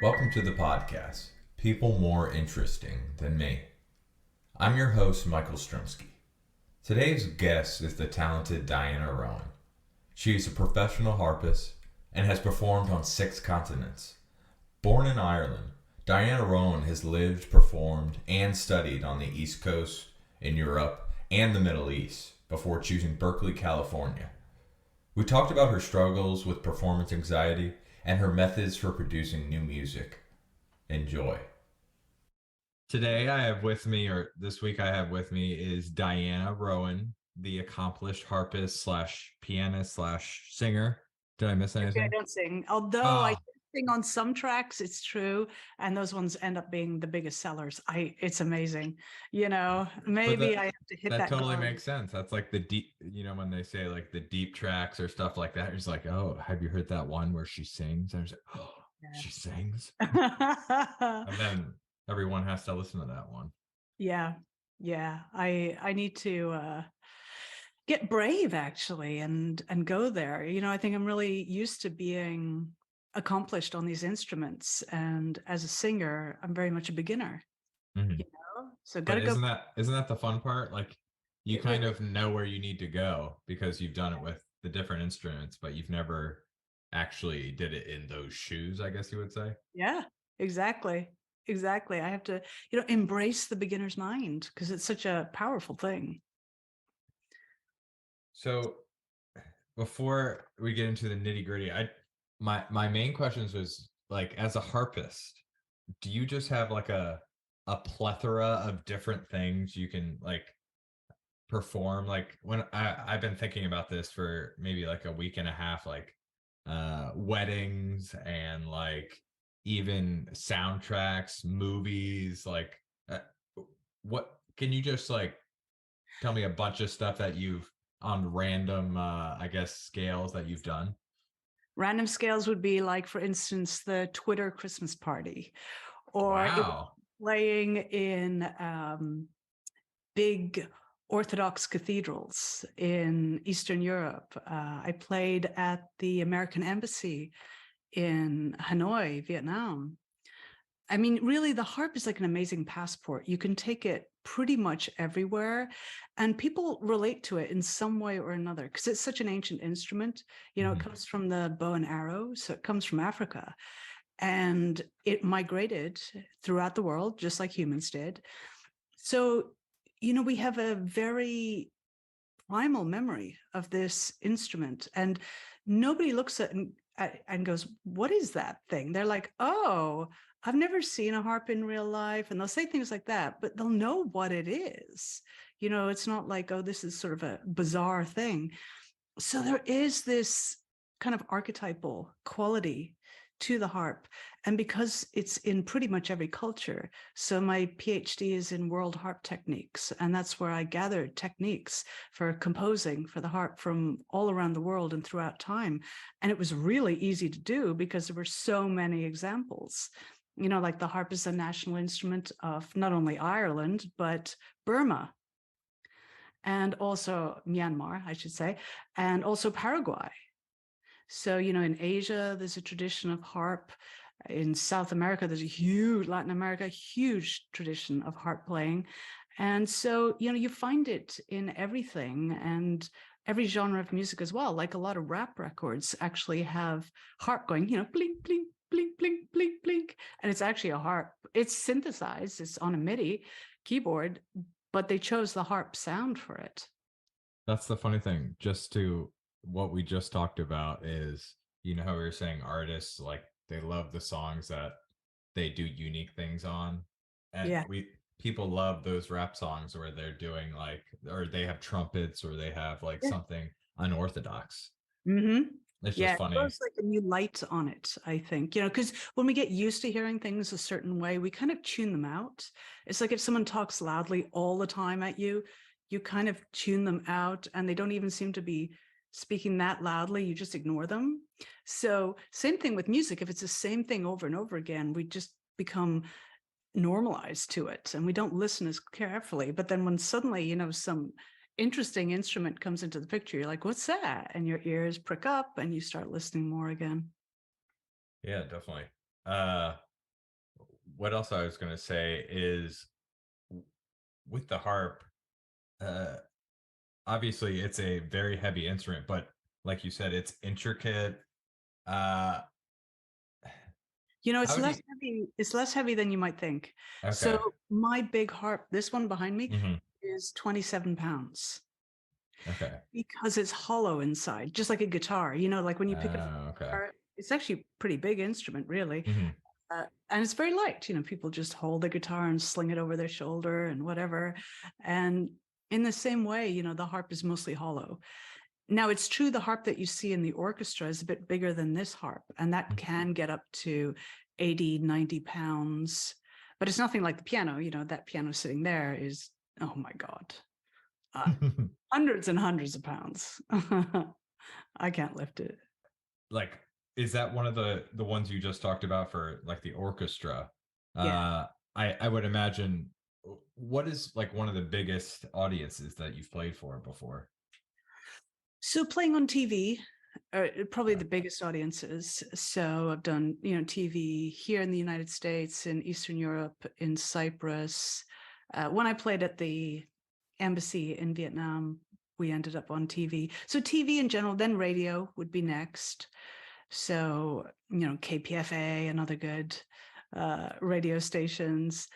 Welcome to the podcast, People More Interesting Than Me. I'm your host, Michael Strumsky. Today's guest is the talented Diana Rowan. She is a professional harpist and has performed on 6 continents. Born in Ireland, Diana Rowan has lived, performed, and studied on the East Coast, in Europe, and the Middle East before choosing Berkeley, California. We talked about her struggles with performance anxiety and her methods for producing new music. Enjoy. Today I have with me, or this week I have with me, is Diana Rowan, the accomplished harpist slash pianist slash singer. Did I miss I anything? don't sing, although I Ah, do sing on some tracks, it's true, and those ones end up being the biggest sellers. It's amazing. but Maybe I have to hit that that totally guard. makes sense. That's like the deep, when they say like the deep tracks or stuff like that, it's like, oh, have you heard that one where she sings? And I was like, oh, she sings? Yeah. And then everyone has to listen to that one. Yeah, yeah. I need to get brave actually and go there. I think I'm really used to being accomplished on these instruments, and as a singer, I'm very much a beginner, Mhm. So But gotta go. isn't that the fun part? Like you It kind really of know where you need to go because you've done it with the different instruments, but you've never actually did it in those shoes, I guess you would say. Yeah, exactly. Exactly. I have to, embrace the beginner's mind because it's such a powerful thing. So before we get into the nitty gritty, my main questions was like, as a harpist, do you just have like a plethora of different things you can like perform? Like when I've been thinking about this for maybe like a week and a half, like weddings and like even soundtracks, movies, like uh, what can you just like tell me a bunch of stuff that you've on random I guess scales that you've done? Random scales would be like, for instance, the Twitter Christmas party, or it was Wow. playing in big Orthodox cathedrals in Eastern Europe. I played at the American Embassy in Hanoi, Vietnam. I mean, really, the harp is like an amazing passport. You can take it pretty much everywhere, and people relate to it in some way or another because it's such an ancient instrument. It Mhm. comes from the bow and arrow, so it comes from Africa, and it migrated throughout the world just like humans did. So, we have a very primal memory of this instrument, and nobody looks and goes, what is that thing? They're like, oh, I've never seen a harp in real life, and they'll say things like that, but they'll know what it is. It's not like, oh, this is sort of a bizarre thing. So there is this kind of archetypal quality to the harp. And because it's in pretty much every culture, so my PhD is in world harp techniques. And that's where I gathered techniques for composing for the harp from all around the world and throughout time. And it was really easy to do because there were so many examples. Like the harp is a national instrument of not only Ireland, but Burma, and also Myanmar, I should say, and also Paraguay. So, in Asia, there's a tradition of harp. In South America, there's a huge, Latin America, huge tradition of harp playing. And so, you find it in everything and every genre of music as well. Like a lot of rap records actually have harp going, blink, blink, blink, blink, blink, blink. And it's actually a harp. It's synthesized, it's on a MIDI keyboard, but they chose the harp sound for it. That's the funny thing. Just to what we just talked about is, how we were saying artists like they love the songs that they do unique things on. And Yeah. we people love those rap songs where they're doing like or they have trumpets or they have like Yeah. something unorthodox. Mm-hmm. It's Yeah, just it funny. throws like a new light on it, I think, because when we get used to hearing things a certain way, we kind of tune them out. It's like if someone talks loudly all the time at you, you kind of tune them out and they don't even seem to be speaking that loudly. You just ignore them. So, same thing with music. If it's the same thing over and over again, we just become normalized to it and we don't listen as carefully. But then when suddenly, some interesting instrument comes into the picture, you're like, what's that? And your ears prick up and you start listening more again. Yeah, definitely. Uh what else I was going to say is with the harp, uh, obviously it's a very heavy instrument, but like you said, it's intricate. Uh, It's how do you? less heavy. It's less heavy than you might think. So Okay. my big harp, this one behind me, Hmm. is 27 pounds Okay. because it's hollow inside, just like a guitar. Like when you pick it up, Okay. guitar, it's actually a pretty big instrument, really. Hmm. And it's very light. People just hold the guitar and sling it over their shoulder and whatever. And in the same way, the harp is mostly hollow. Now, it's true the harp that you see in the orchestra is a bit bigger than this harp, and that can get up to 80, 90 pounds. But it's nothing like the piano. That piano sitting there is, oh my God, uh, hundreds and hundreds of pounds. I can't lift it. Like, is that one of the ones you just talked about for like the orchestra? Yeah. uh I would imagine, what is like one of the biggest audiences that you've played for before? So playing on TV, probably Uh, the biggest audiences. So I've done, TV here in the United States, in Eastern Europe, in Cyprus. When I played at the embassy in Vietnam, we ended up on TV. So TV in general, then radio would be next. So, KPFA and other good radio stations.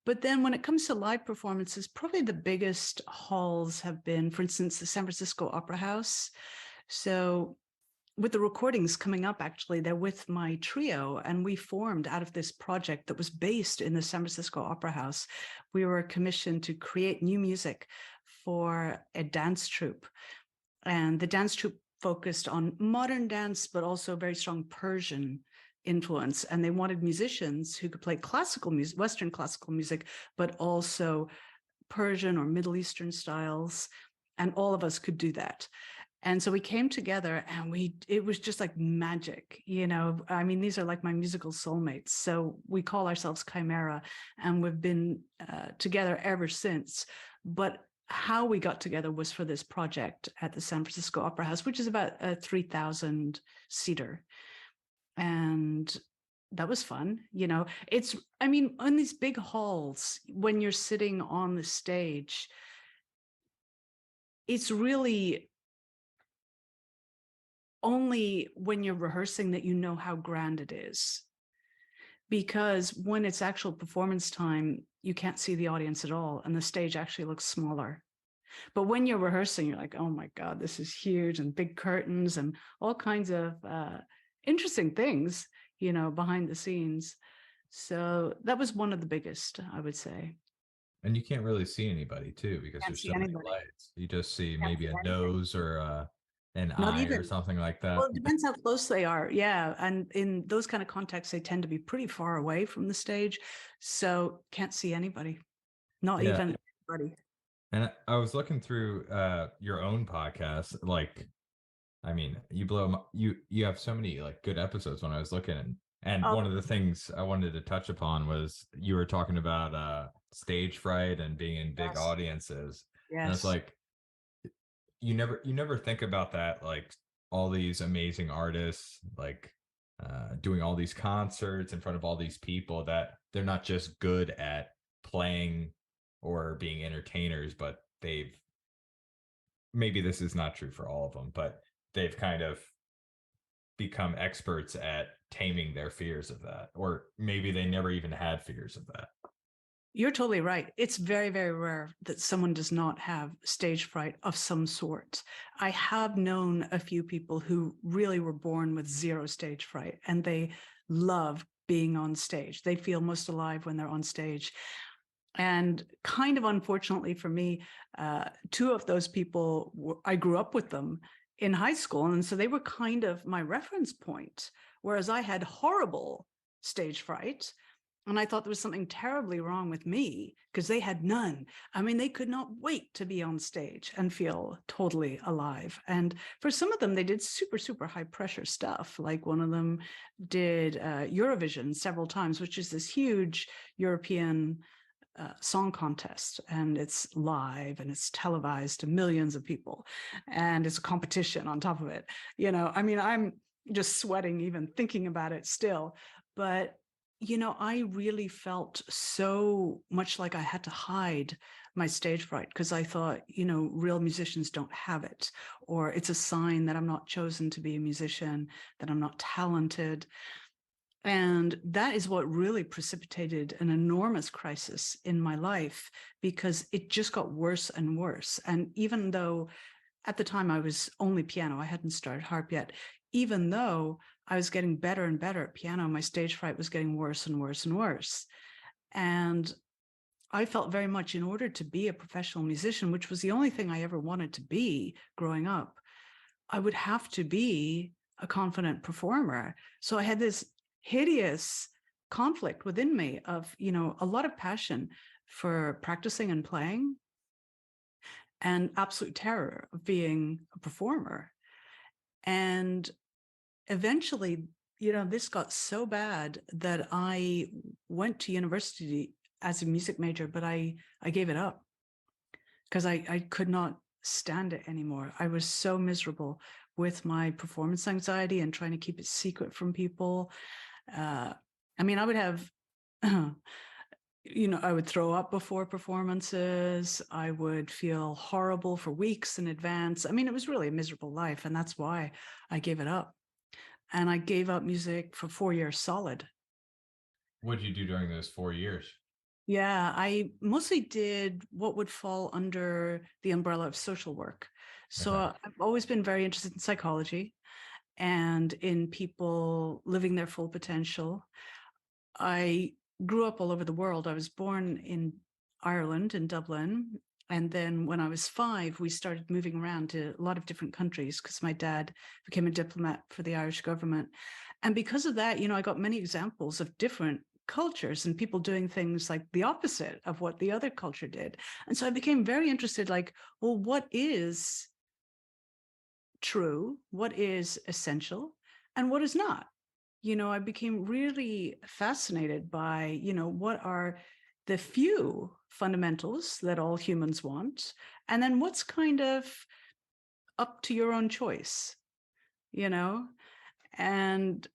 But then when it comes to live performances, probably the biggest halls have been, for instance, the San Francisco Opera House. So with the recordings coming up, actually, they're with my trio, and we formed out of this project that was based in the San Francisco Opera House. We were commissioned to create new music for a dance troupe, and the dance troupe focused on modern dance, but also very strong Persian influence. And they wanted musicians who could play classical music, Western classical music, but also Persian or Middle Eastern styles. And all of us could do that. And so we came together, and it was just like magic. I mean, these are like my musical soulmates. So we call ourselves Chimera, and we've been together ever since. But how we got together was for this project at the San Francisco Opera House, which is about a 3,000 seater. And that was fun. I mean, in these big halls, when you're sitting on the stage, it's really only when you're rehearsing that you know how grand it is. Because when it's actual performance time, you can't see the audience at all, and the stage actually looks smaller. But when you're rehearsing, you're like, oh my God, this is huge, and big curtains and all kinds of interesting things, behind the scenes. So that was one of the biggest, I would say. and you can't really see anybody too because Can't there's see so many anybody. lights. You just see Can't maybe see a anything. nose or an Not eye or even. something like Well, that. it depends how close they are. Yeah. And in those kind of contexts, they tend to be pretty far away from the stage. So can't see anybody, not Yeah. even anybody. And I was looking through your own podcast. Like, I mean, you have so many like good episodes when I was looking, and Oh, one of the things I wanted to touch upon was you were talking about stage fright and being in big yes. audiences. And it's Yes. like you never think about that, like all these amazing artists like doing all these concerts in front of all these people, that they're not just good at playing or being entertainers, but they've, maybe this is not true for all of them, but they've kind of become experts at taming their fears of that, or maybe they never even had fears of that. You're totally right. It's very, very rare that someone does not have stage fright of some sort. I have known a few people who really were born with zero stage fright, and they love being on stage. They feel most alive when they're on stage. And kind of unfortunately for me, two of those people, I grew up with them in high school. And so they were kind of my reference point, whereas I had horrible stage fright. And I thought there was something terribly wrong with me because they had none. I mean, they could not wait to be on stage and feel totally alive. And for some of them, they did super, super high pressure stuff. Like one of them did Eurovision several times, which is this huge European song contest, and it's live and it's televised to millions of people, and it's a competition on top of it. I mean, I'm just sweating even thinking about it still. But I really felt so much like I had to hide my stage fright because I thought, real musicians don't have it, or it's a sign that I'm not chosen to be a musician, that I'm not talented. And that is what really precipitated an enormous crisis in my life because it just got worse and worse. And even though at the time I was only piano, I hadn't started harp yet, even though I was getting better and better at piano, my stage fright was getting worse and worse and worse. And I felt very much in order to be a professional musician, which was the only thing I ever wanted to be growing up, I would have to be a confident performer. So I had this hideous conflict within me of, a lot of passion for practicing and playing and absolute terror of being a performer. And eventually, this got so bad that I went to university as a music major, but I gave it up because I could not stand it anymore. I was so miserable with my performance anxiety and trying to keep it secret from people. I would have, I would throw up before performances. I would feel horrible for weeks in advance. It was really a miserable life. And that's why I gave it up. And I gave up music for 4 years solid. What did you do during those 4 years? Yeah, I mostly did what would fall under the umbrella of social work. So Okay. I've always been very interested in psychology and in people living their full potential. I grew up all over the world. I was born in Ireland, in Dublin. And then when I was 5, we started moving around to a lot of different countries because my dad became a diplomat for the Irish government. And because of that, I got many examples of different cultures and people doing things like the opposite of what the other culture did. And so I became very interested, like, well, what is true? What is essential? And what is not? I became really fascinated by, what are the few fundamentals that all humans want, and then what's kind of up to your own choice, and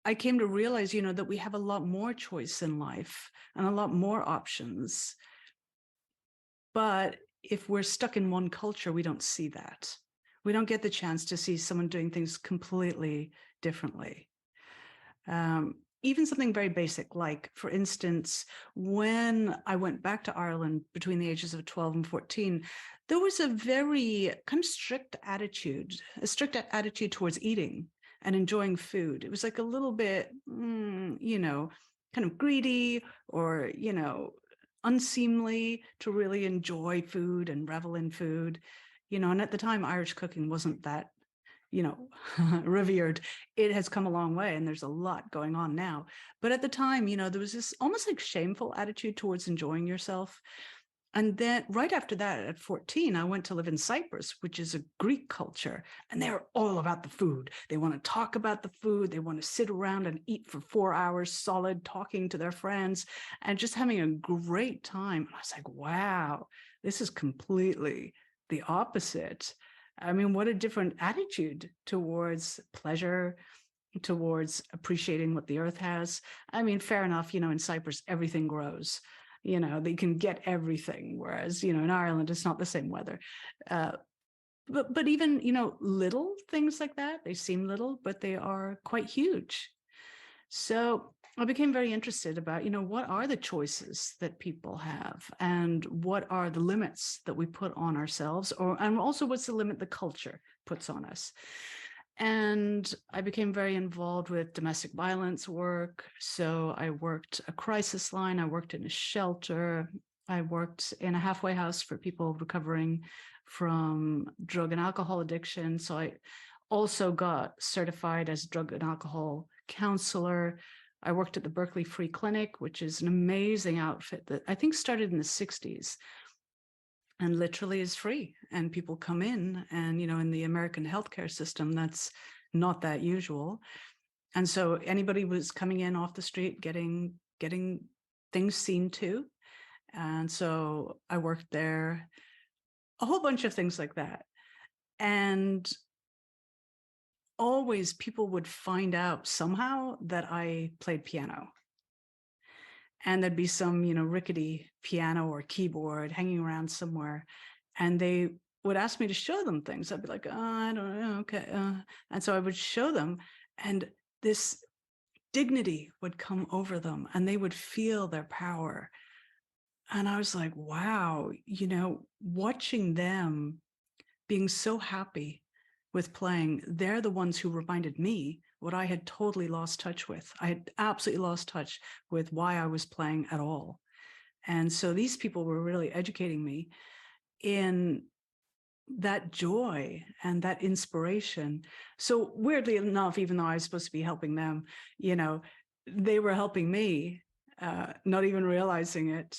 I came to realize, that we have a lot more choice in life and a lot more options. But if we're stuck in one culture, we don't see that. We don't get the chance to see someone doing things completely differently. Even something very basic, like, for instance, when I went back to Ireland between the ages of 12 and 14, there was a very kind of strict attitude towards eating and enjoying food. It was like a little bit, kind of greedy or, unseemly to really enjoy food and revel in food. And at the time, Irish cooking wasn't that revered. It has come a long way and there's a lot going on now. But at the time, there was this almost like shameful attitude towards enjoying yourself. And then right after that, at 14, I went to live in Cyprus, which is a Greek culture, and they're all about the food. They want to talk about the food. They want to sit around and eat for 4 hours solid, talking to their friends and just having a great time. And I was like, wow, this is completely the opposite. What a different attitude towards pleasure, towards appreciating what the earth has. Fair enough, in Cyprus, everything grows. They can get everything, whereas, in Ireland, it's not the same weather. But even, little things like that, they seem little, but they are quite huge. So I became very interested about, what are the choices that people have and what are the limits that we put on ourselves, and also what's the limit the culture puts on us. And I became very involved with domestic violence work. So I worked a crisis line, I worked in a shelter, I worked in a halfway house for people recovering from drug and alcohol addiction. So I also got certified as a drug and alcohol counselor. I worked at the Berkeley Free Clinic, which is an amazing outfit that I think started in the 60s and literally is free. And people come in and, in the American healthcare system, that's not that usual. And so anybody was coming in off the street, getting things seen to. And so I worked there, a whole bunch of things like that. And always people would find out somehow that I played piano. And there'd be some, rickety piano or keyboard hanging around somewhere. And they would ask me to show them things. I'd be like, oh, I don't know. Okay. And so I would show them, and this dignity would come over them and they would feel their power. And I was like, wow, watching them being so happy with playing, they're the ones who reminded me what I had totally lost touch with. I had absolutely lost touch with why I was playing at all. And so these people were really educating me in that joy and that inspiration. So weirdly enough, even though I was supposed to be helping them, they were helping me, not even realizing it.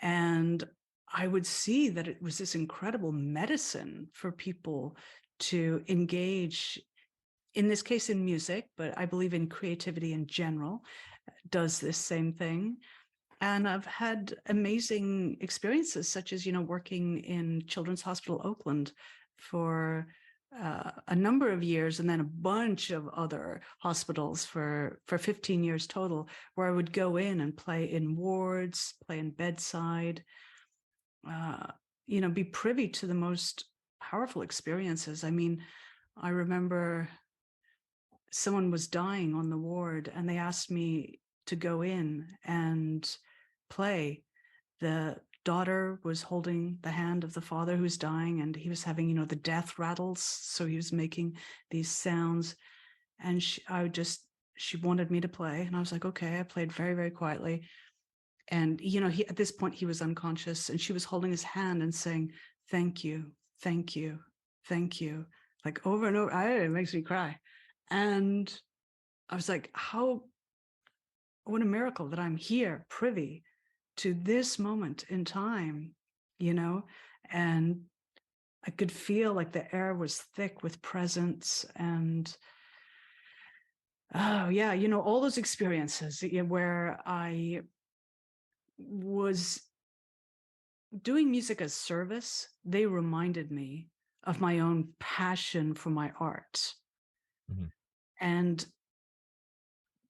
And I would see that it was this incredible medicine for people to engage, in this case in music, but I believe in creativity in general, does this same thing. And I've had amazing experiences, such as, working in Children's Hospital Oakland for a number of years, and then a bunch of other hospitals for 15 years total, where I would go in and play in wards, play in bedside, be privy to the most powerful experiences. I mean, I remember someone was dying on the ward and they asked me to go in and play. The daughter was holding the hand of the father who was dying, and he was having, the death rattles. So he was making these sounds, and she wanted me to play. And I was like, okay. I played very, very quietly. And, at this point he was unconscious, and she was holding his hand and saying, thank you, thank you, thank you, like over and over. It makes me cry. And I was like, what a miracle that I'm here privy to this moment in time, and I could feel like the air was thick with presence. And oh yeah, all those experiences where I was doing music as service, they reminded me of my own passion for my art. Mhm. And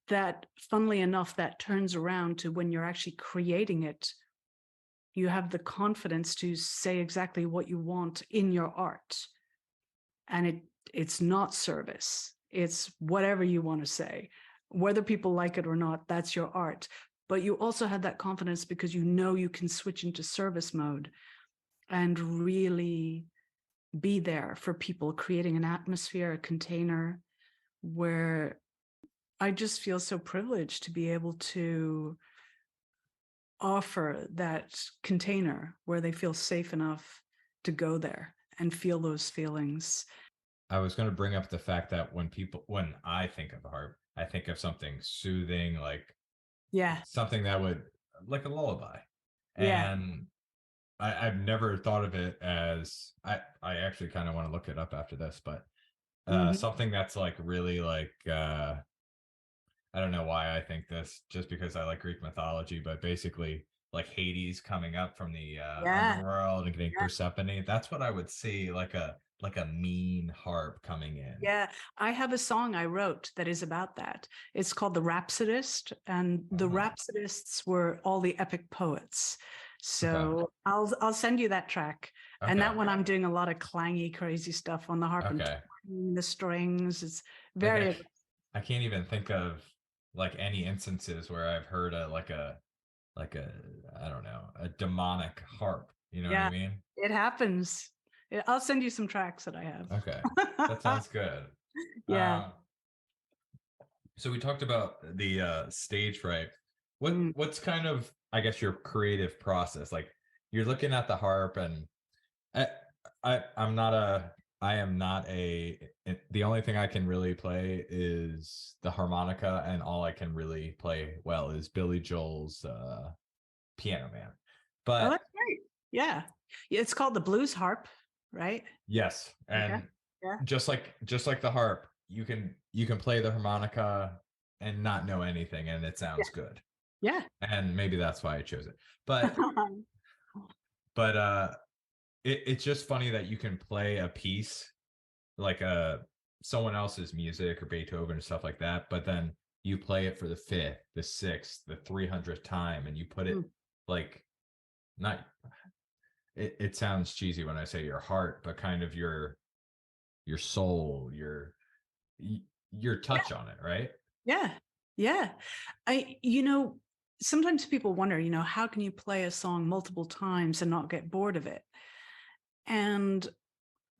that, funnily enough, that turns around to when you're actually creating it, you have the confidence to say exactly what you want in your art. And it's not service. It's whatever you want to say. Whether people like it or not, that's your art. But you also had that confidence because you can switch into service mode and really be there for people, creating an atmosphere, a container where I just feel so privileged to be able to offer that container where they feel safe enough to go there and feel those feelings. I was going to bring up the fact that when I think of harp, I think of something soothing, like Yeah. something that would, like a lullaby. Yeah. And I've never thought of it as, I actually kind of want to look it up after this, but Mm-hmm. something that's like really like, I don't know why I think this, just because I like Greek mythology, but basically like Hades coming up from the Yeah. underworld and getting Yeah. Persephone. That's what I would see, like a mean harp coming in. Yeah. I have a song I wrote that is about that. It's called The Rhapsodist, and the Oh, Rhapsodists were all the epic poets. okay, So I'll send you that track. And okay, that one I'm doing a lot of clangy, crazy stuff on the harp and okay. twanging the strings. It's Like very I can't even think of like any instances where I've heard like a I don't know, a demonic harp. You know what I yeah, mean? it happens. I'll send you some tracks that I Okay, that have. sounds good. Yeah. Um, so we talked about the stage fright. Mm. What's kind of, I guess, your creative process? Like you're looking at the harp, and I, I'm not a I am not a the only thing I can really play is the harmonica, and all I can really play well is Billy Joel's Piano Man. Oh, But that's great. Yeah. Yeah, it's called the blues harp, right? yes, Okay. and Yeah. just like the harp, you can play the harmonica and not know anything, and it Yeah. sounds good. Yeah. And maybe that's why I chose it. But it's just funny that you can play a piece like a someone else's music or Beethoven or stuff like that, but then you play it for the fifth, the sixth, the 300th time, and you put it Mm. like not. It sounds cheesy when I say your heart, but kind of your soul, your touch on it, right? Yeah. Yeah. Sometimes people wonder, how can you play a song multiple times and not get bored of it? And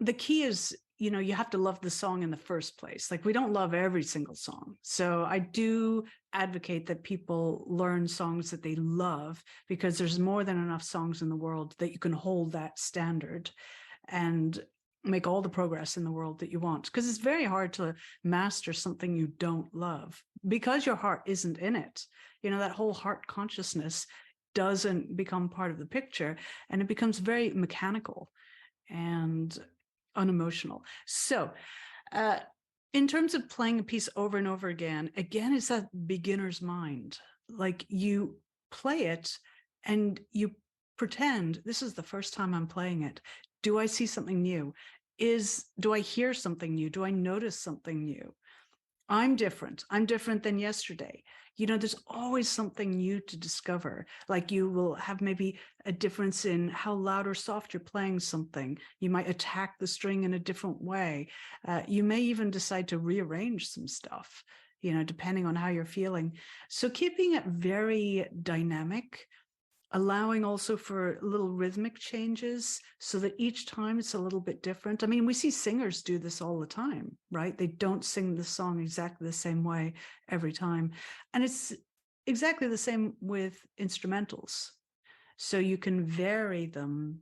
the key is, you have to love the song in the first place. Like, we don't love every single song. So I do advocate that people learn songs that they love, because there's more than enough songs in the world that you can hold that standard and make all the progress in the world that you want. Because it's very hard to master something you don't love, because your heart isn't in it. That whole heart consciousness doesn't become part of the picture, and it becomes very mechanical and unemotional. So, uh, in terms of playing a piece over and over again, it's that beginner's mind. Like, you play it and you pretend this is the first time I'm playing it. Do I see something new? Do I hear something new? Do I notice something new? I'm different. I'm different than yesterday. There's always something new to discover. Like, you will have maybe a difference in how loud or soft you're playing something. You might attack the string in a different way. You may even decide to rearrange some stuff, depending on how you're feeling. So keeping it very dynamic, allowing also for little rhythmic changes so that each time it's a little bit different. I mean, we see singers do this all the time, right? They don't sing the song exactly the same way every time. And it's exactly the same with instrumentals. So you can vary them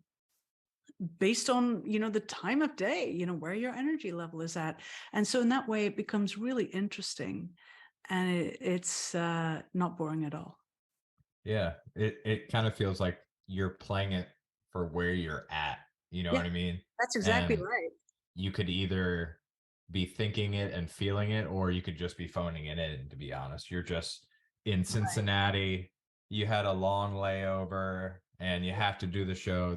based on, the time of day, where your energy level is at. And so in that way, it becomes really interesting, and it's not boring at all. Yeah, it kind of feels like you're playing it for where you're at. You know Yeah, what I mean? that's exactly And right. you could either be thinking it and feeling it, or you could just be phoning it in, to be honest. You're just in Right. Cincinnati, you had a long layover and you have to do the show.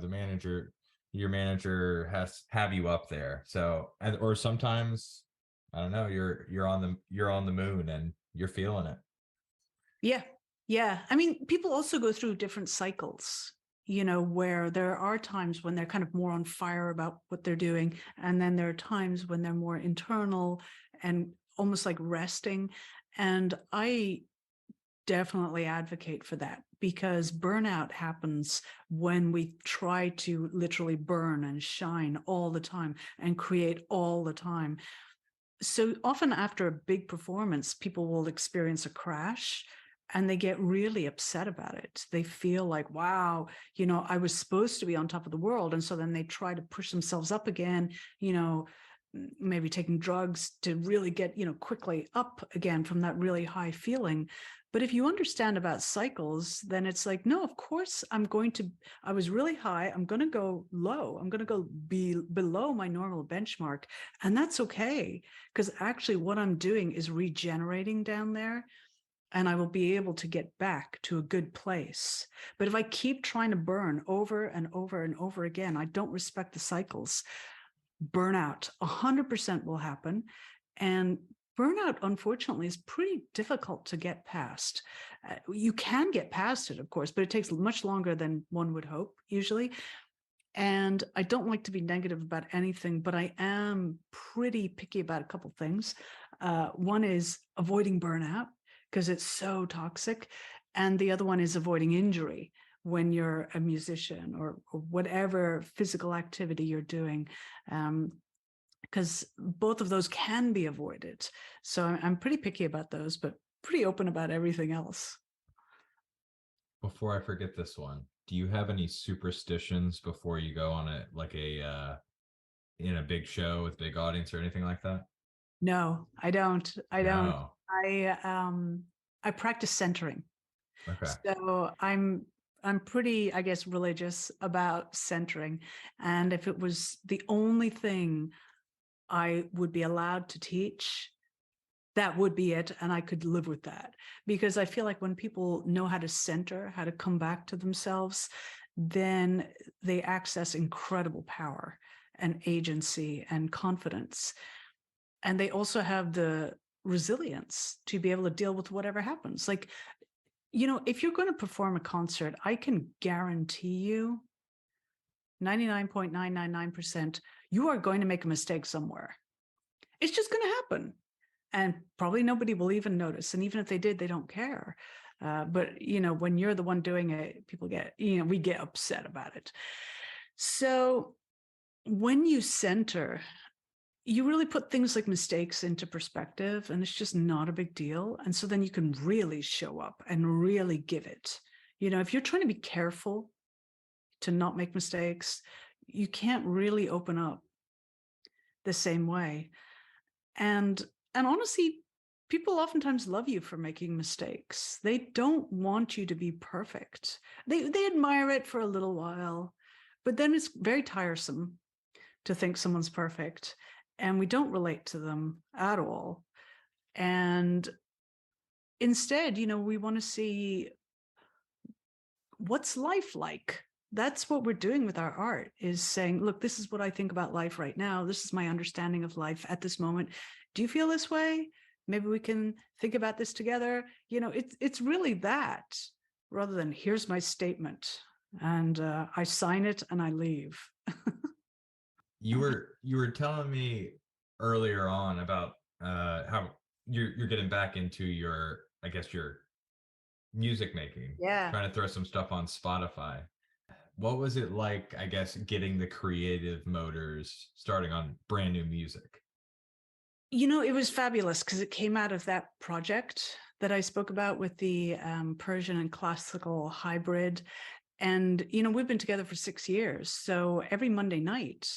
Your manager has to have you up there. So, and or sometimes, I don't know, you're on the moon and you're feeling it. Yeah. Yeah. I mean, people also go through different cycles, where there are times when they're kind of more on fire about what they're doing. And then there are times when they're more internal and almost like resting. And I definitely advocate for that, because burnout happens when we try to literally burn and shine all the time and create all the time. So often after a big performance, people will experience a crash and they get really upset about it. They feel like, wow, I was supposed to be on top of the world. And so then they try to push themselves up again, maybe taking drugs to really get, quickly up again from that really high feeling. But if you understand about cycles, then it's like, no, of course I was really high. I'm going to go low. I'm going to go be below my normal benchmark. And that's okay, because actually what I'm doing is regenerating down there, and I will be able to get back to a good place. But if I keep trying to burn over and over and over again, I don't respect the cycles. Burnout 100% will happen. And burnout, unfortunately, is pretty difficult to get past. You can get past it, of course, but it takes much longer than one would hope, usually. And I don't like to be negative about anything, but I am pretty picky about a couple things. One is avoiding burnout, because it's so toxic. And the other one is avoiding injury when you're a musician, or whatever physical activity you're doing. Because both of those can be avoided. So I'm pretty picky about those, but pretty open about everything else. Before I forget this one, do you have any superstitions before you go on in a big show with big audience or anything like that? No, I don't. I don't. No. I practice centering. Okay. So I'm pretty, I guess, religious about centering. And if it was the only thing I would be allowed to teach, that would be it. And I could live with that, because I feel like when people know how to center, how to come back to themselves, then they access incredible power and agency and confidence. And they also have the resilience to be able to deal with whatever happens. Like, if you're going to perform a concert, I can guarantee you 99.999% you are going to make a mistake somewhere. It's just going to happen. And probably nobody will even notice. And even if they did, they don't care. But when you're the one doing it, people we get upset about it. So when you center, you really put things like mistakes into perspective, and it's just not a big deal. And so then you can really show up and really give it. If you're trying to be careful to not make mistakes, you can't really open up the same way. And honestly, people oftentimes love you for making mistakes. They don't want you to be perfect. They admire it for a little while, but then it's very tiresome to think someone's perfect, and we don't relate to them at all. And instead, we want to see what's life like. That's what we're doing with our art, is saying, look, this is what I think about life right now. This is my understanding of life at this moment. Do you feel this way? Maybe we can think about this together. It's really that, rather than here's my statement and I sign it and I leave. You were telling me earlier on about how you're getting back into your, I guess, your music making, Yeah. trying to throw some stuff on Spotify. What was it like, I guess, getting the creative motors starting on brand new music? It was fabulous because it came out of that project that I spoke about with the Persian and classical hybrid. And, we've been together for 6 years. So every Monday night,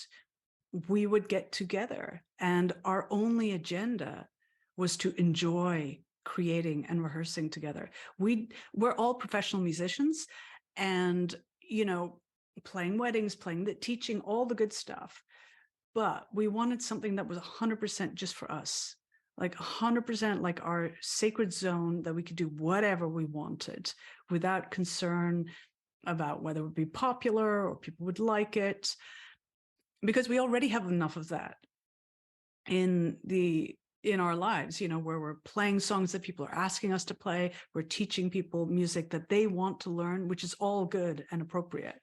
we would get together, and our only agenda was to enjoy creating and rehearsing together. We're all professional musicians, and, playing weddings, teaching, all the good stuff. But we wanted something that was 100% just for us, like 100% like our sacred zone, that we could do whatever we wanted without concern about whether it would be popular or people would like it, because we already have enough of that in our lives, where we're playing songs that people are asking us to play. We're teaching people music that they want to learn, which is all good and appropriate.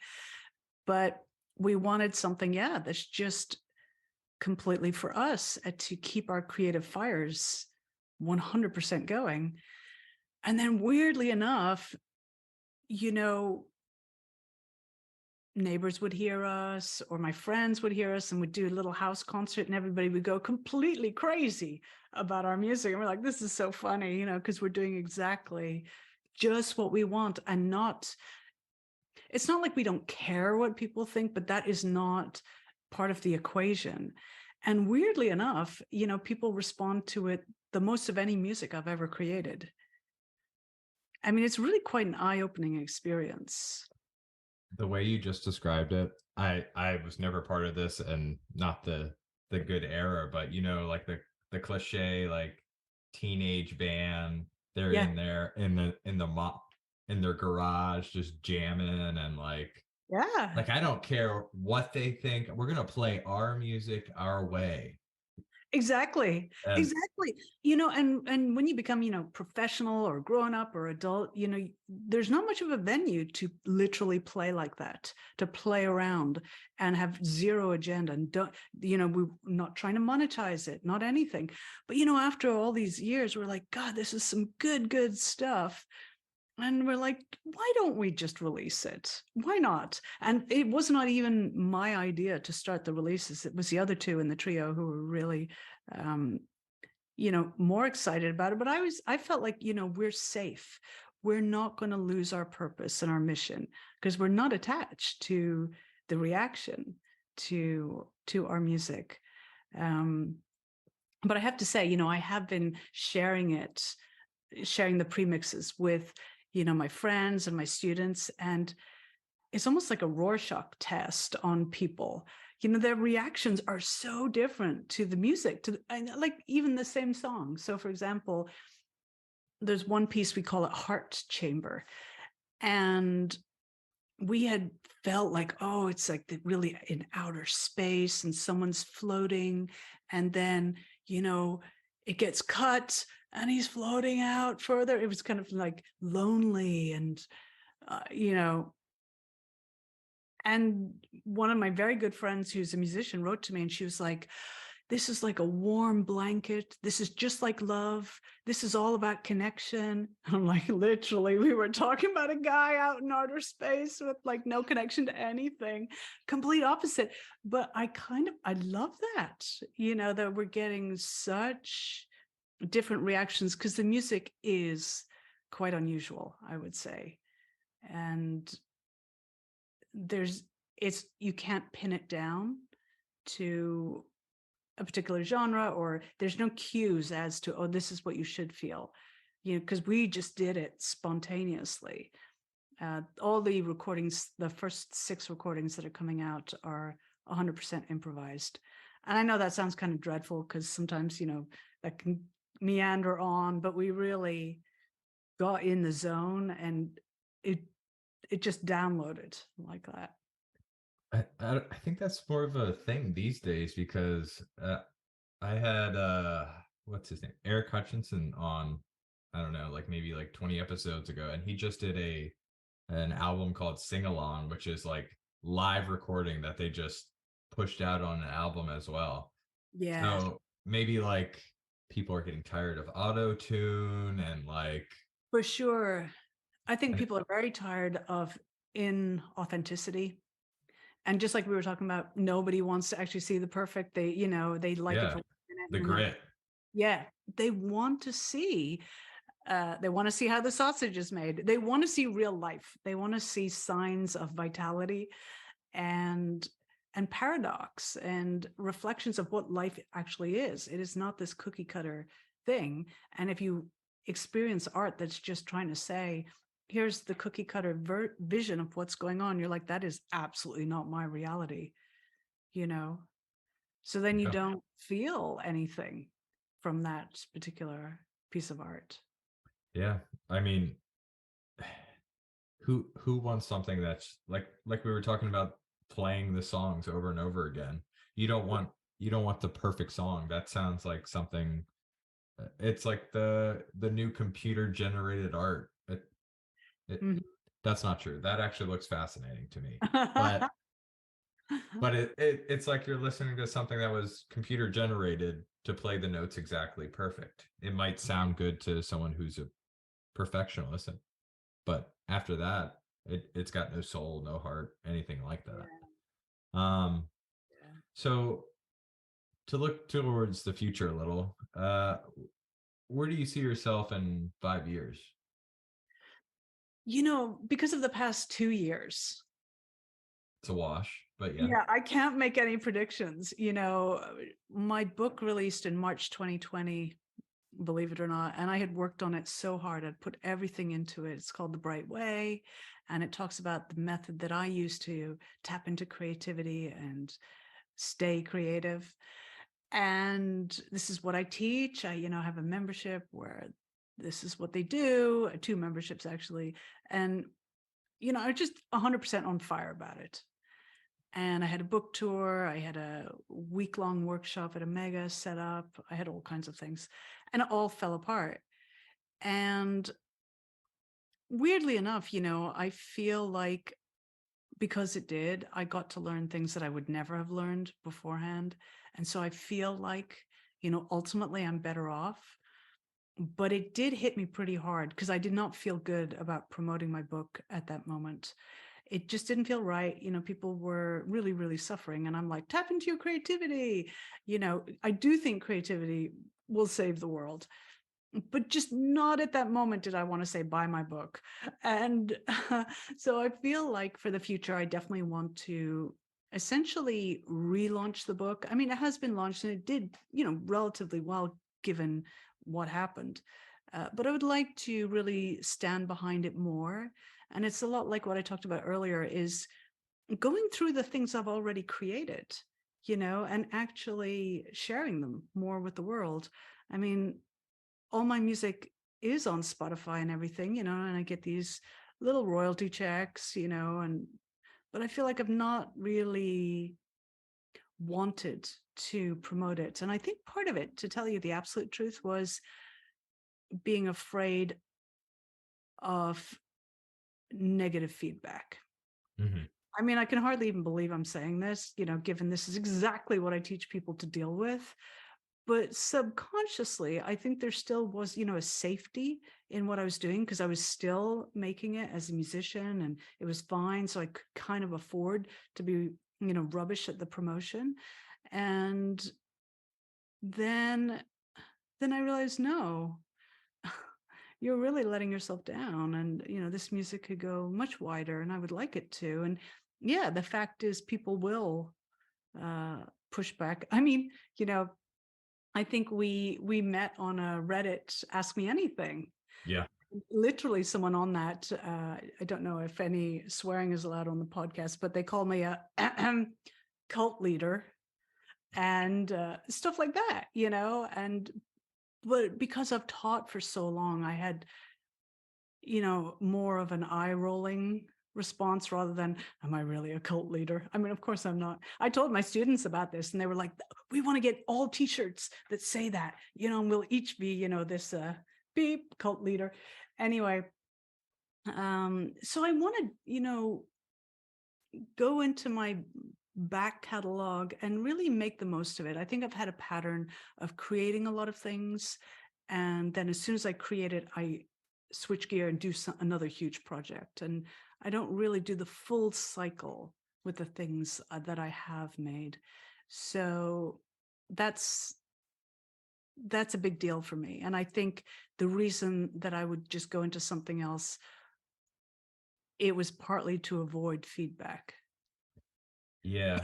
But we wanted something, that's just completely for us, to keep our creative fires 100% going. And then weirdly enough, neighbors would hear us, or my friends would hear us, and would do a little house concert, and everybody would go completely crazy about our music. And we're like, this is so funny, because we're doing exactly just what we want. And it's not like we don't care what people think, but that is not part of the equation. And weirdly enough, people respond to it the most of any music I've ever created. I mean, it's really quite an eye-opening experience. The way you just described it, I was never part of this, and not the good era, but like the cliche, like, teenage band, they're Yeah. in there in their garage just jamming, and like Yeah. I don't care what they think, we're gonna play our music our way. Exactly. And Exactly. And when you become, professional or grown up or adult, there's not much of a venue to literally play like that, to play around and have zero agenda, and we're not trying to monetize it, not anything. But, after all these years, we're like, God, this is some good stuff. And we're like, why don't we just release it? Why not? And it was not even my idea to start the releases. It was the other two in the trio who were really, more excited about it. But I felt like, we're safe. We're not going to lose our purpose and our mission, because we're not attached to the reaction to our music. But I have to say, I have been sharing the premixes with my friends and my students, and it's almost like a Rorschach test on people. Their reactions are so different to the music, and like even the same song. So for example, there's one piece, we call it Heart Chamber, and we had felt like, oh, it's like really in outer space and someone's floating, and then you know, it gets cut and he's floating out further. It was kind of like lonely and, you know, and one of my very good friends who's a musician wrote to me and she was like, this is like a warm blanket. This is just like love. This is all about connection. I'm like, literally, we were talking about a guy out in outer space with like no connection to anything, complete opposite. But I love that, you know, that we're getting such different reactions because the music is quite unusual, I would say. And you can't pin it down to a particular genre, or there's no cues as to, oh, this is what you should feel, you know, because we just did it spontaneously. All the recordings, the first 6 recordings that are coming out are 100% improvised. And I know that sounds kind of dreadful because sometimes, you know, that can meander on, but we really got in the zone and it just downloaded like that. I think that's more of a thing these days because I had what's his name, Eric Hutchinson on, I don't know, like maybe like 20 episodes ago, and he just did an album called Sing Along, which is like live recording that they just pushed out on an album as well. Yeah, So maybe like people are getting tired of auto tune and like for sure. I think and people are very tired of inauthenticity. And just like we were talking about, nobody wants to actually see the perfect. They, you know, they like it yeah, for a minute the and then grit. yeah, they want to see they want to see how the sausage is made. They want to see real life. They want to see signs of vitality and paradox and reflections of what life actually is. It is not this cookie cutter thing. And if you experience art that's just trying to say, here's the cookie cutter vision of what's going on, you're like, that is absolutely not my reality, you know? So then you Yeah. don't feel anything from that particular piece of art. Yeah. I mean, who wants something that's like we were talking about playing the songs over and over again. You don't want you don't want the perfect song. That sounds like something it's like the new computer generated art. It Mhm. that's not true. That actually looks fascinating to me. But it's like you're listening to something that was computer generated to play the notes exactly perfect. It might sound good to someone who's a perfectionist, but after that, it's got no soul, no heart, anything like that. Yeah, Um, yeah. so to look towards the future a little, where do you see yourself in 5 years? You know, because of the past 2 years, It's a wash, but yeah, yeah, I can't make any predictions. You know, my book released in March 2020, believe it or not, and I had worked on it so hard. I'd put everything into it. It's called The Bright Way, and it talks about the method that I use to tap into creativity and stay creative. And this is what I teach. I, you know, have a membership where this is what they do, 2 memberships actually. And, you know, I'm just 100% on fire about it. And I had a book tour, I had a week-long workshop at a mega set up, I had all kinds of things, and it all fell apart. And weirdly enough, you know, I feel like because it did, I got to learn things that I would never have learned beforehand. And so I feel like, you know, ultimately I'm better off. But it did hit me pretty hard because I did not feel good about promoting my book at that moment. It just didn't feel right. You know, people were really, really suffering. And I'm like, tap into your creativity. You know, I do think creativity will save the world, but just not at that moment did I want to say, buy my book. And so I feel like for the future, I definitely want to essentially relaunch the book. I mean, it has been launched and it did, you know, relatively well given what happened. But I would like to really stand behind it more. And it's a lot like what I talked about earlier is going through the things I've already created, you know, and actually sharing them more with the world. I mean, all my music is on Spotify and everything, you know, and I get these little royalty checks, you know, and but I feel like I've not really wanted to promote it. And I think part of it, to tell you the absolute truth, was being afraid of negative feedback. Hmm. I mean, I can hardly even believe I'm saying this, given this is exactly what I teach people to deal with. But subconsciously, I think there still was, a safety in what I was doing, because I was still making it as a musician and it was fine. So I could kind of afford to be, rubbish at the promotion. And then I realized, no, you're really letting yourself down. And, this music could go much wider and I would like it to. And yeah, the fact is people will push back. I mean, I think we met on a Reddit Ask Me Anything. Yeah. Literally someone on that, I don't know if any swearing is allowed on the podcast, but they call me a cult leader and stuff like that, but because I've taught for so long, I had, more of an eye rolling response rather than, am I really a cult leader? I mean, of course I'm not. I told my students about this and they were like, we want to get all t-shirts that say that, and we'll each be, this beep cult leader. Anyway, so I want to, go into my back catalog and really make the most of it. I think I've had a pattern of creating a lot of things. And then as soon as I create it, I switch gear and do another huge project. And I don't really do the full cycle with the things that I have made. So that's a big deal for me. And I think the reason that I would just go into something else, it was partly to avoid feedback. Yeah.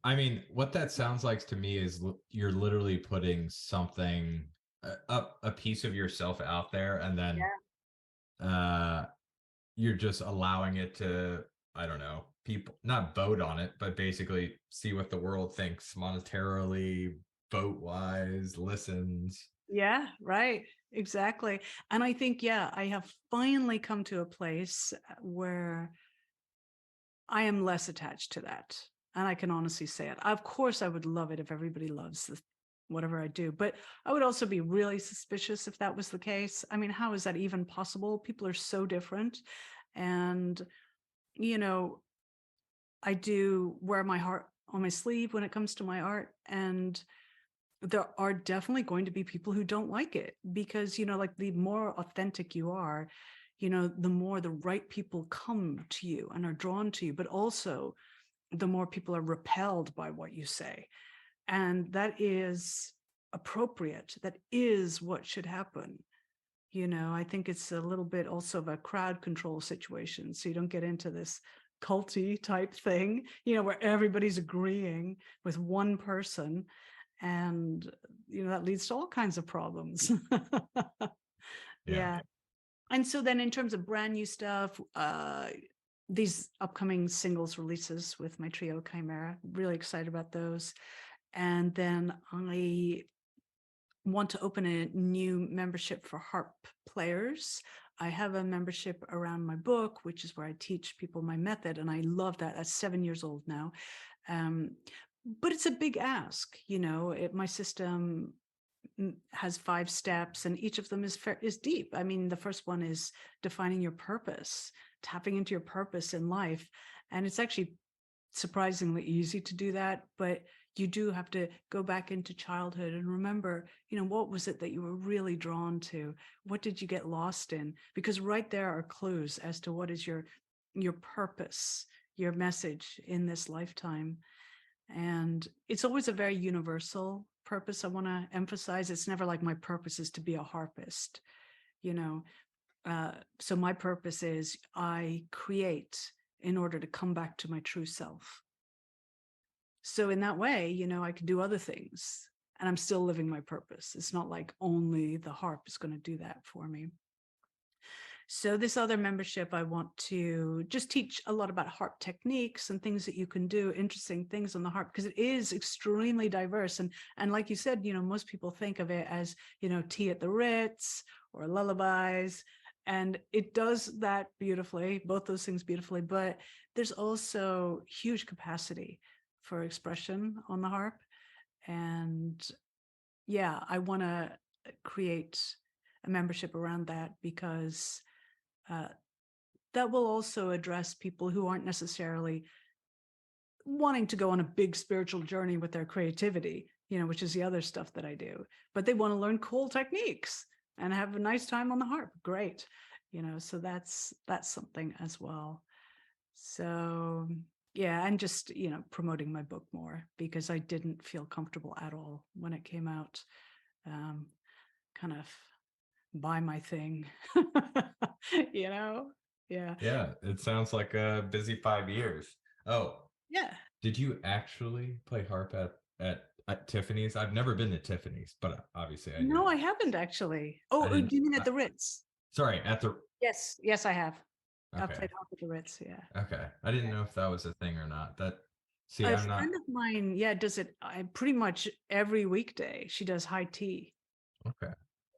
I mean, what that sounds like to me is you're literally putting something, a piece of yourself out there, and then uh, you're just allowing it to, I don't know, people not vote on it, but basically see what the world thinks monetarily, vote wise, listens. Yeah, right. Exactly. And I think, yeah, I have finally come to a place where I am less attached to that. And I can honestly say it. Of course, I would love it if everybody loves whatever I do, but I would also be really suspicious if that was the case. I mean, how is that even possible? People are so different. And, I do wear my heart on my sleeve when it comes to my art. And there are definitely going to be people who don't like it because, like the more authentic you are, the more the right people come to you and are drawn to you, but also the more people are repelled by what you say. And that is appropriate. That is what should happen. I think it's a little bit also of a crowd control situation. So you don't get into this culty type thing, where everybody's agreeing with one person. And, that leads to all kinds of problems. Yeah. Yeah. And so then in terms of brand new stuff, these upcoming singles releases with my trio Chimera, really excited about those. And then I want to open a new membership for harp players. I have a membership around my book, which is where I teach people my method. And I love that. That's 7 years old now. But it's a big ask, my system has 5 steps and each of them is deep. I mean, the first one is defining your purpose, tapping into your purpose in life. And it's actually surprisingly easy to do that, but you do have to go back into childhood and remember, what was it that you were really drawn to? What did you get lost in? Because right there are clues as to what is your purpose, your message in this lifetime. And it's always a very universal purpose. I want to emphasize it's never like my purpose is to be a harpist, so my purpose is I create in order to come back to my true self. So in that way, I can do other things and I'm still living my purpose. It's not like only the harp is going to do that for me. So this other membership, I want to just teach a lot about harp techniques and things that you can do, interesting things on the harp, because it is extremely diverse. And like you said, most people think of it as, tea at the Ritz or lullabies. And it does that beautifully, both those things beautifully, but there's also huge capacity for expression on the harp. And yeah, I want to create a membership around that, because that will also address people who aren't necessarily wanting to go on a big spiritual journey with their creativity, which is the other stuff that I do, but they want to learn cool techniques and have a nice time on the harp. Great. So that's something as well. So yeah, and just, promoting my book more, because I didn't feel comfortable at all when it came out. Kind of buy my thing, Yeah. Yeah, it sounds like a busy 5 years. Oh, Yeah. did you actually play harp at Tiffany's? I've never been to Tiffany's, but obviously I knew. No, I haven't actually. I Oh, do didn't. you mean at the Ritz? Sorry, at the. Yes, I have. I've Okay. played harp at the Ritz, yeah. Okay. I didn't know if that was a thing or not. See, A I'm not. friend of mine, yeah, does it pretty much every weekday. She does high tea. Okay.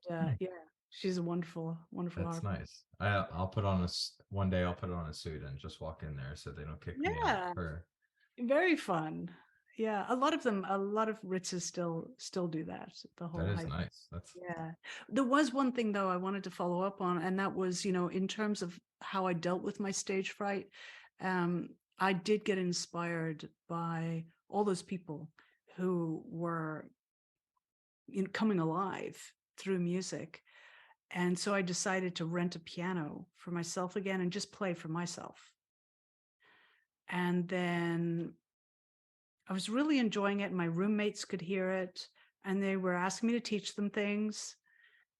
Hmm, Yeah, she's a wonderful, wonderful that's harpist. nice. I'll put on one day I'll put on a suit and just walk in there so they don't kick me out Yeah, for. very fun. Yeah, a lot of Ritzes still do that. The That whole is high. nice. That's. Yeah. There was one thing though I wanted to follow up on, and that was, in terms of how I dealt with my stage fright. I did get inspired by all those people who were, coming alive through music. And so I decided to rent a piano for myself again and just play for myself. And then I was really enjoying it. My roommates could hear it, and they were asking me to teach them things.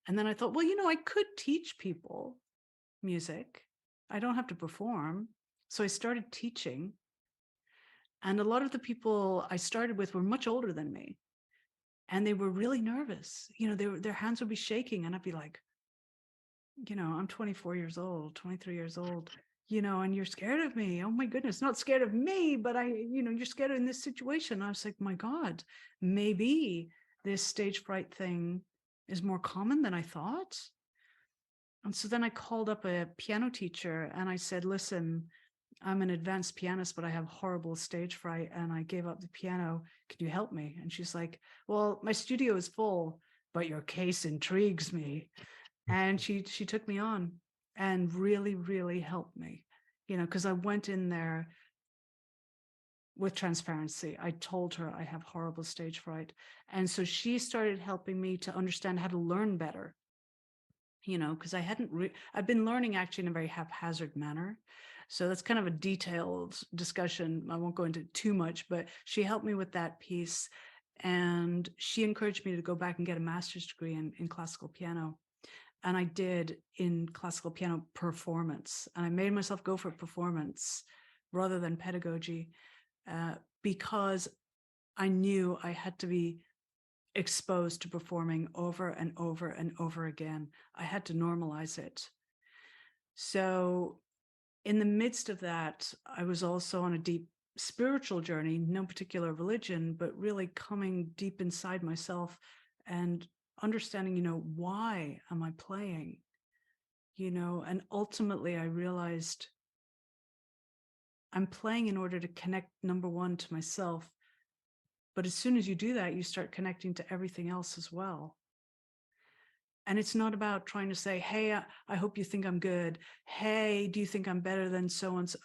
And then I thought, well, I could teach people music. I don't have to perform. So I started teaching. And a lot of the people I started with were much older than me. And they were really nervous. Their hands would be shaking. And I'd be like, I'm 24 years old, 23 years old, and you're scared of me. Oh my goodness, not scared of me, but you're scared in this situation. I was like, my God, maybe this stage fright thing is more common than I thought. And so then I called up a piano teacher and I said, listen, I'm an advanced pianist, but I have horrible stage fright and I gave up the piano. Can you help me? And she's like, well, my studio is full, but your case intrigues me. And she took me on and really, really helped me, because I went in there with transparency. I told her I have horrible stage fright. And so she started helping me to understand how to learn better, because I've been learning actually in a very haphazard manner. So that's kind of a detailed discussion. I won't go into too much, but she helped me with that piece. And she encouraged me to go back and get a master's degree in classical piano. And I did in classical piano performance. And I made myself go for performance rather than pedagogy, because I knew I had to be exposed to performing over and over and over again. I had to normalize it. So in the midst of that, I was also on a deep spiritual journey, no particular religion, but really coming deep inside myself and understanding, why am I playing? And ultimately I realized I'm playing in order to connect, number one, to myself. But as soon as you do that, you start connecting to everything else as well. And it's not about trying to say, hey, I hope you think I'm good. Hey, do you think I'm better than so-and-so?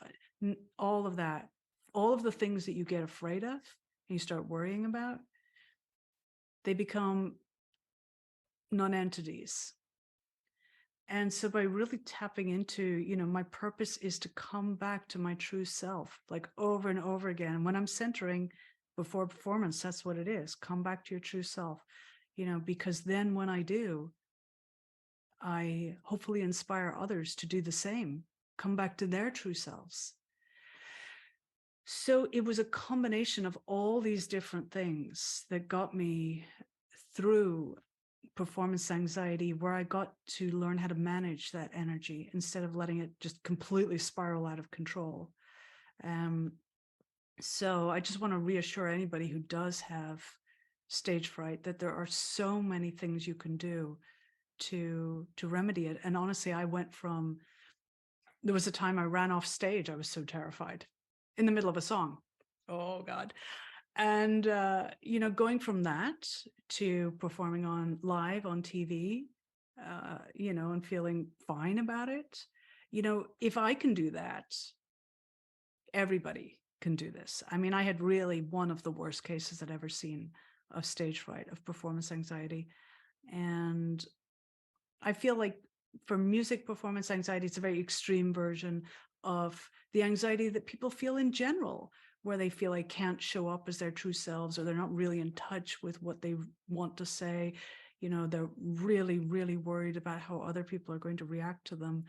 All of that, all of the things that you get afraid of and you start worrying about, they become non-entities. And so by really tapping into, my purpose is to come back to my true self, like over and over again. And when I'm centering before performance, that's what it is. Come back to your true self, because then when I do, I hopefully inspire others to do the same, come back to their true selves. So it was a combination of all these different things that got me through performance anxiety, where I got to learn how to manage that energy instead of letting it just completely spiral out of control. So I just want to reassure anybody who does have stage fright that there are so many things you can do to remedy it. And honestly, there was a time I ran off stage. I was so terrified in the middle of a song Oh God. And going from that to performing on live on TV, and feeling fine about it. If I can do that, everybody can do this. I mean, I had really one of the worst cases I'd ever seen of stage fright, of performance anxiety. And I feel like for music performance anxiety, it's a very extreme version of the anxiety that people feel in general, where they feel they can't show up as their true selves, or they're not really in touch with what they want to say. They're really, really worried about how other people are going to react to them.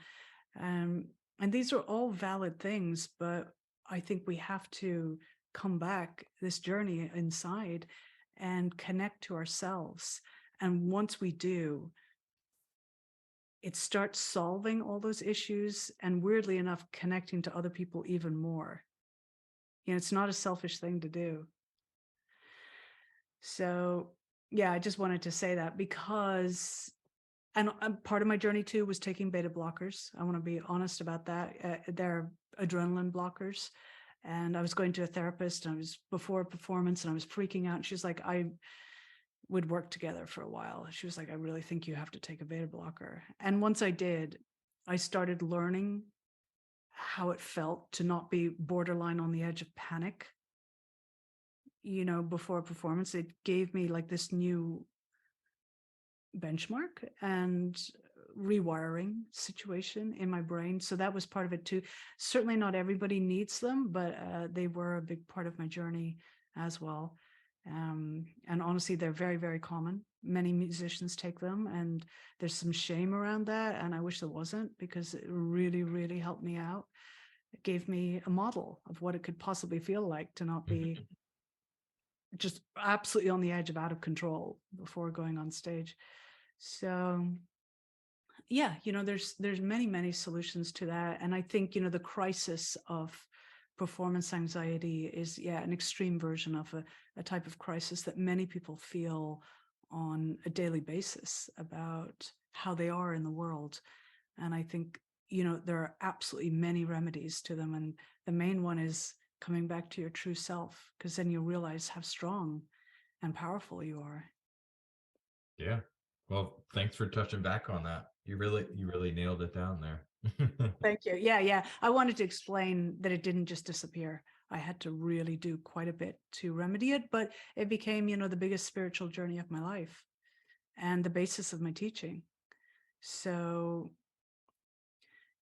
And these are all valid things, but I think we have to come back this journey inside and connect to ourselves. And once we do, it starts solving all those issues and, weirdly enough, connecting to other people even more. It's not a selfish thing to do. So, yeah, I just wanted to say that because, and part of my journey too was taking beta blockers. I want to be honest about that. They're adrenaline blockers. And I was going to a therapist, and I was before a performance, and I was freaking out. And she's like, I would work together for a while. She was like, I really think you have to take a beta blocker. And once I did, I started learning how it felt to not be borderline on the edge of panic, before a performance. It gave me like this new benchmark and rewiring situation in my brain. So that was part of it too. Certainly not everybody needs them, but they were a big part of my journey as well. And honestly, they're very, very common. Many musicians take them, and there's some shame around that. And I wish there wasn't, because it really, really helped me out. It gave me a model of what it could possibly feel like to not be just absolutely on the edge of out of control before going on stage. So yeah, there's many, many solutions to that. And I think, the crisis of performance anxiety is, an extreme version of a type of crisis that many people feel on a daily basis about how they are in the world. And I think, there are absolutely many remedies to them. And the main one is coming back to your true self, because then you'll realize how strong and powerful you are. Yeah. Well, thanks for touching back on that. You really nailed it down there. Thank you. Yeah, yeah. I wanted to explain that it didn't just disappear. I had to really do quite a bit to remedy it, but it became, the biggest spiritual journey of my life and the basis of my teaching. So,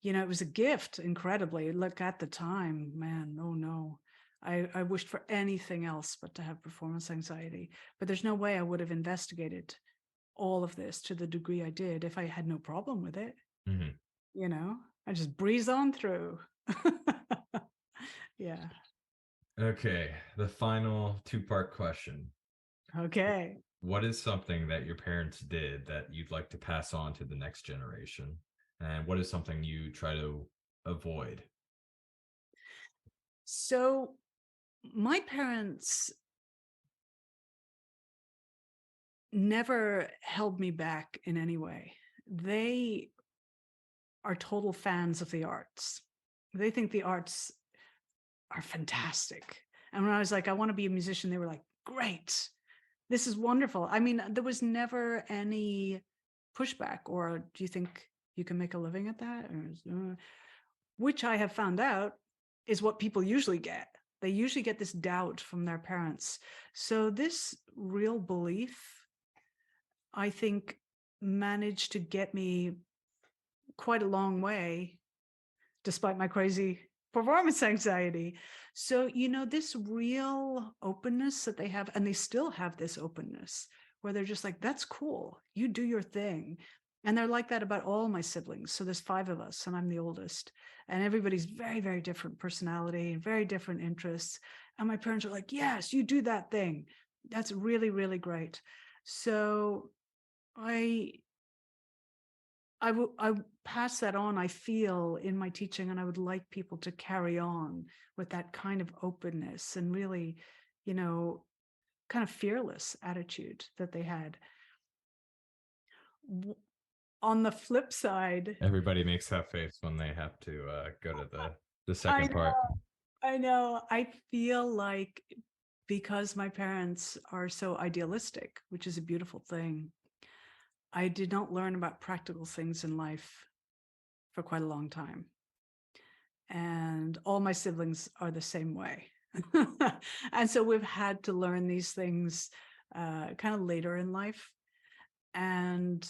it was a gift, incredibly. Look, at the time, man, oh no. I wished for anything else but to have performance anxiety. But there's no way I would have investigated all of this to the degree I did if I had no problem with it. Mm-hmm. I just breeze on through. Yeah. Okay, the final two-part question. Okay. What is something that your parents did that you'd like to pass on to the next generation? And what is something you try to avoid? So my parents never held me back in any way. They are total fans of the arts. They think the arts are fantastic. And when I was like, I want to be a musician, they were like, great. This is wonderful. I mean, there was never any pushback, or do you think you can make a living at that? Which I have found out is what people usually get. They usually get this doubt from their parents. So this real belief, I think, managed to get me quite a long way, despite my crazy performance anxiety. So, this real openness that they have, and they still have this openness where they're just like, that's cool. You do your thing. And they're like that about all my siblings. So there's 5 of us, and I'm the oldest. And everybody's very, very different personality and very different interests. And my parents are like, yes, you do that thing. That's really, really great. So I I pass that on, I feel, in my teaching, and I would like people to carry on with that kind of openness and really, kind of fearless attitude that they had. On the flip side, Everybody makes that face when they have to go to the I second know, part. I know. I feel like because my parents are so idealistic, which is a beautiful thing, I did not learn about practical things in life for quite a long time. And all my siblings are the same way. And so we've had to learn these things kind of later in life. And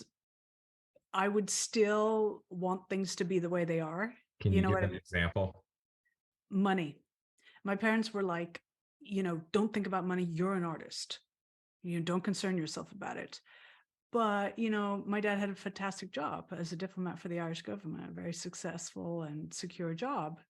I would still want things to be the way they are. Can You you know give what I an mean? example? Money. My parents were like, don't think about money. You're an artist. You don't concern yourself about it. But, my dad had a fantastic job as a diplomat for the Irish government, a very successful and secure job.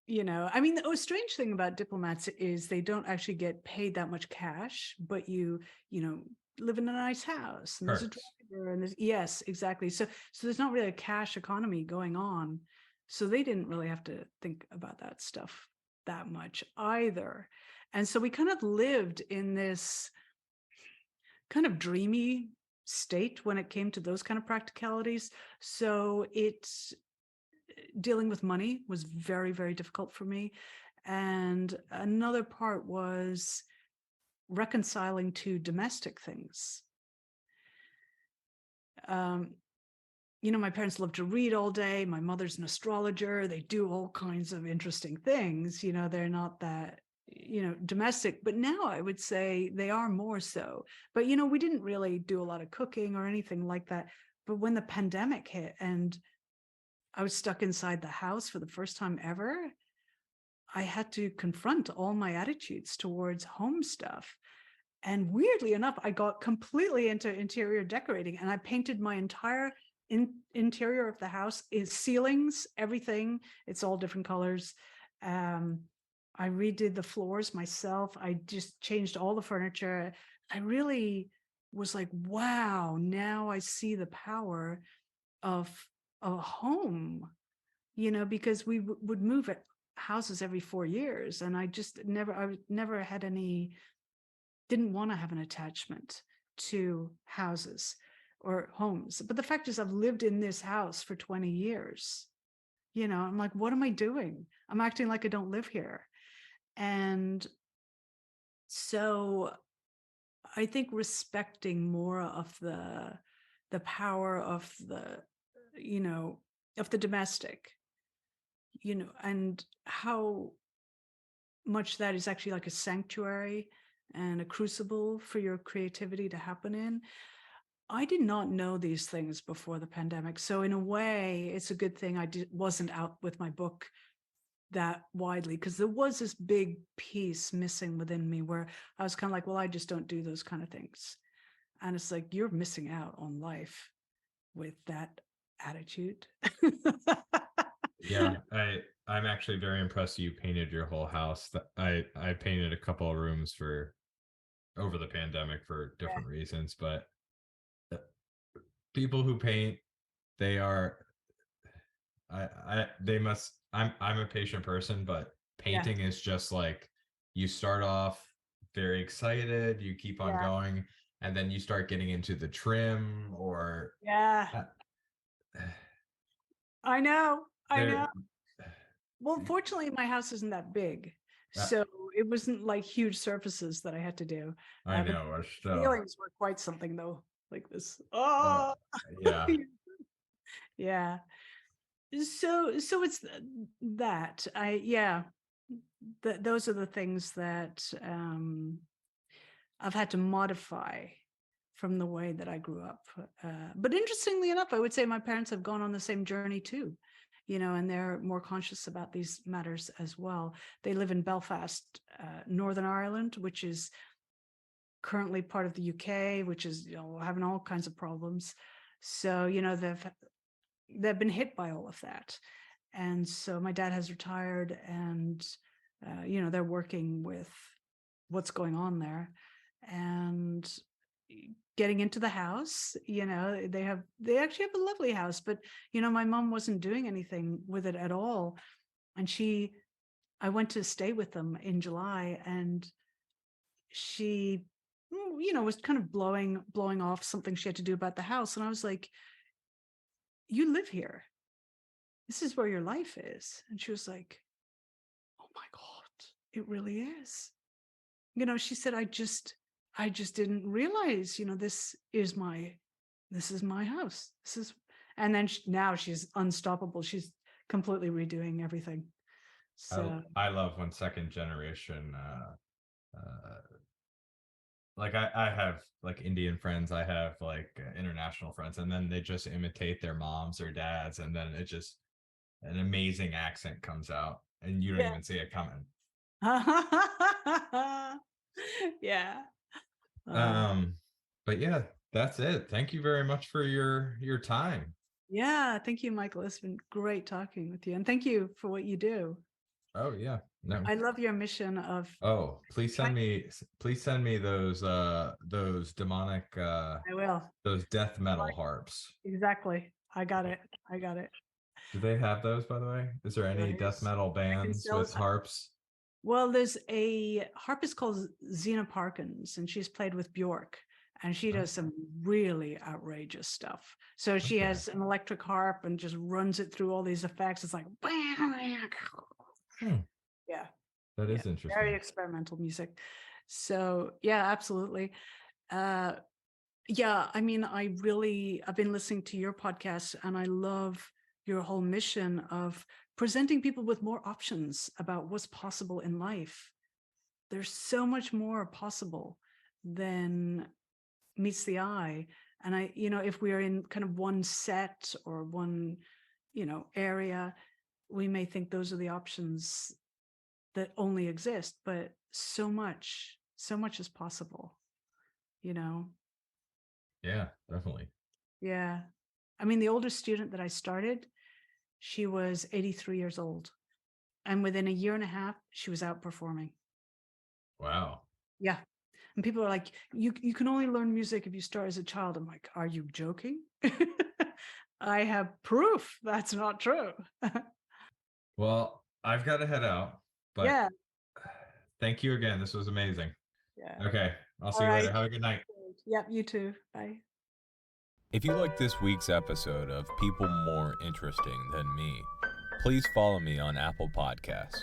I mean, the strange thing about diplomats is they don't actually get paid that much cash, but you know, live in a nice house and there's a Perks. driver and yes, exactly. So there's not really a cash economy going on. So they didn't really have to think about that stuff that much either. And so we kind of lived in this kind of dreamy state when it came to those kind of practicalities. So it's dealing with money was very, very difficult for me. And another part was reconciling to domestic things. Um, my parents love to read all day. My mother's an astrologer. They do all kinds of interesting things. They're not that, domestic, but now I would say they are more so. But, we didn't really do a lot of cooking or anything like that. But when the pandemic hit and I was stuck inside the house for the first time ever, I had to confront all my attitudes towards home stuff. And weirdly enough, I got completely into interior decorating and I painted my entire interior of the house, is ceilings, everything. It's all different colors. Um, I redid the floors myself. I just changed all the furniture. I really was like, wow, now I see the power of a home, because we would move at houses every 4 years. And I never had didn't want to have an attachment to houses or homes. But the fact is, I've lived in this house for 20 years. I'm like, what am I doing? I'm acting like I don't live here. And so I think respecting more of the power of you know, of the domestic, and how much that is actually like a sanctuary and a crucible for your creativity to happen in. I did not know these things before the pandemic. So in a way, it's a good thing wasn't out with my book that widely, because there was this big piece missing within me where I was kind of like, well, I just don't do those kind of things. And it's like, you're missing out on life with that attitude. Yeah, I'm actually very impressed you painted your whole house. I painted a couple of rooms for over the pandemic for different reasons, but uh, people who paint, they are they must I'm a patient person, but Yeah. painting is just like you start off very excited, you keep on Yeah. going, and then you start getting into the trim or Yeah. uh, I know. I know. there Well, fortunately, my house isn't that big, uh, so it wasn't like huge surfaces that I had to do. I But know, or still ceilings were quite something, though, like this. uh, Oh, yeah. yeah. So it's that those are the things that I've had to modify from the way that I grew up. But interestingly enough, I would say my parents have gone on the same journey too, and they're more conscious about these matters as well. They live in Belfast, Northern Ireland, which is currently part of the UK, which is having all kinds of problems. So they've been hit by all of that, and so my dad has retired, and they're working with what's going on there, and getting into the house. They actually have a lovely house, but my mom wasn't doing anything with it at all. And I went to stay with them in July, and she was kind of blowing off something she had to do about the house. And I was like, you live here, this is where your life is. And she was like, It really is. She said, I just didn't realize, this is my house. And then now she's unstoppable. She's completely redoing everything. So, I love when second generation uh like I have like Indian friends, I have like international friends, and then they just imitate their moms or dads, and then it just an amazing accent comes out, and you don't yeah. even see it coming. Yeah. Um, but yeah, that's it. Thank you very much for your time. Yeah. Thank you, Michael. It's been great talking with you. And thank you for what you do. Oh yeah, no. I love your mission of Oh, trying. please send me those demonic I will. those death metal harps. Exactly. I got it. I got it. Do they have those, by the way? Is there any death There's, metal I can bands sell with it. harps? Well, there's a harpist called Zena Parkins, and she's played with Bjork, and she Oh, does some really outrageous stuff. So she okay. has an electric harp and just runs it through all these effects. It's like, Hmm, yeah, that yeah, is interesting. very experimental music. So yeah, absolutely. Uh, yeah, I mean, I've been listening to your podcast, and I love your whole mission of presenting people with more options about what's possible in life. There's so much more possible than meets the eye. And if we are in kind of one set or one, area, we may think those are the options that only exist, but so much is possible, you know? Yeah, definitely. Yeah. I mean, the oldest student that I started, she was 83 years old. And within a year and a half, she was outperforming. Wow. Yeah. And people are like, you can only learn music if you start as a child. I'm like, are you joking? I have proof that's not true. Well, I've got to head out, but Yeah. thank you again. This was amazing. Yeah. Okay, I'll All see you right. later. Have a good night. Yep. You too. Bye. If you like this week's episode of People More Interesting Than Me, please follow me on Apple Podcasts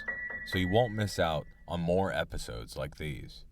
so you won't miss out on more episodes like these.